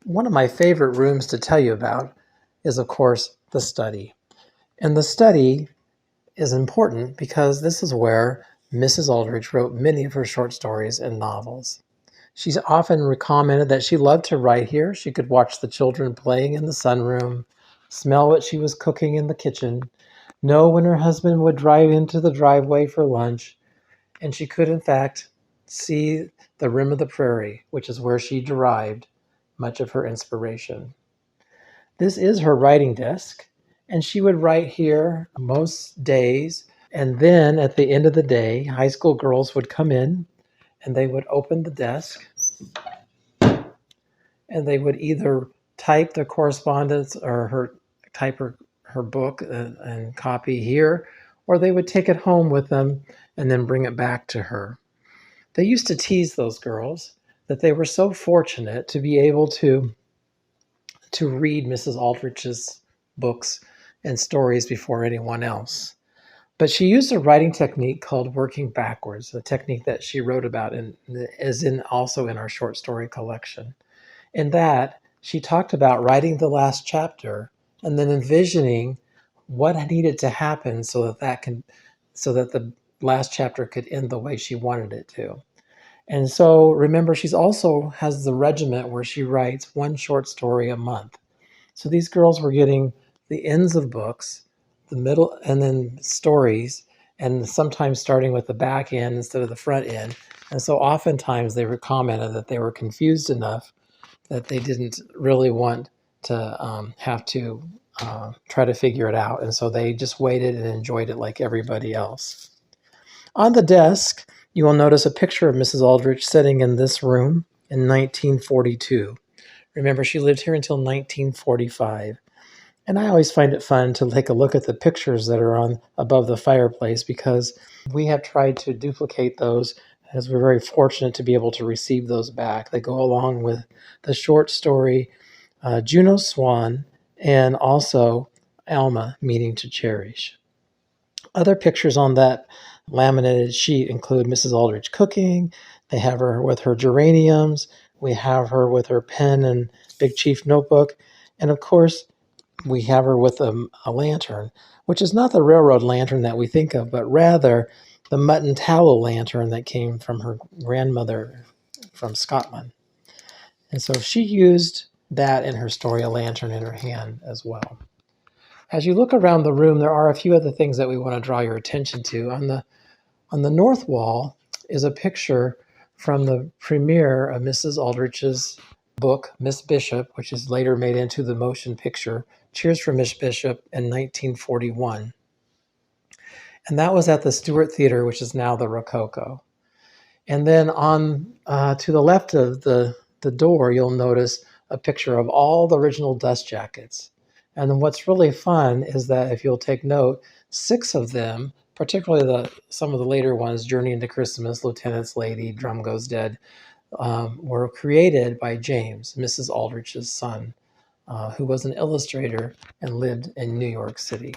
One of my favorite rooms to tell you about is, of course, the study. And the study is important because this is where Mrs. Aldrich wrote many of her short stories and novels. She's often commented that she loved to write here. She could watch the children playing in the sunroom, smell what she was cooking in the kitchen, know when her husband would drive into the driveway for lunch, and she could, in fact, see the rim of the prairie, which is where she derived much of her inspiration. This is her writing desk, and she would write here most days. And then at the end of the day, high school girls would come in and they would open the desk and they would either type their correspondence or type her book and copy here, or they would take it home with them and then bring it back to her. They used to tease those girls that they were so fortunate to be able to read Mrs. Aldrich's books and stories before anyone else. But she used a writing technique called working backwards, a technique that she wrote about and is also in our short story collection. In that, she talked about writing the last chapter and then envisioning what needed to happen so that the last chapter could end the way she wanted it to. And so remember, she's also has the regiment where she writes one short story a month. So these girls were getting the ends of books, the middle, and then stories, and sometimes starting with the back end instead of the front end. And so oftentimes they were commented that they were confused enough that they didn't really want to have to try to figure it out. And so they just waited and enjoyed it like everybody else. On the desk, you will notice a picture of Mrs. Aldrich sitting in this room in 1942. Remember, she lived here until 1945. And I always find it fun to take a look at the pictures that are on above the fireplace because we have tried to duplicate those as we're very fortunate to be able to receive those back. They go along with the short story Juno Swan and also Alma Meaning to Cherish. Other pictures on that laminated sheet include Mrs. Aldrich cooking. They have her with her geraniums. We have her with her pen and Big Chief notebook. And of course, we have her with a lantern, which is not the railroad lantern that we think of, but rather the mutton tallow lantern that came from her grandmother from Scotland. And so she used that in her story, a lantern in her hand as well. As you look around the room, there are a few other things that we want to draw your attention to. On the north wall is a picture from the premiere of Mrs. Aldrich's book, Miss Bishop, which is later made into the motion picture, Cheers for Miss Bishop, in 1941. And that was at the Stewart Theater, which is now the Rococo. And then on to the left of the door, you'll notice a picture of all the original dust jackets. And then what's really fun is that if you'll take note, 6 of them, particularly some of the later ones, Journey into Christmas, Lieutenant's Lady, Drum Goes Dead, were created by James, Mrs. Aldrich's son, who was an illustrator and lived in New York City.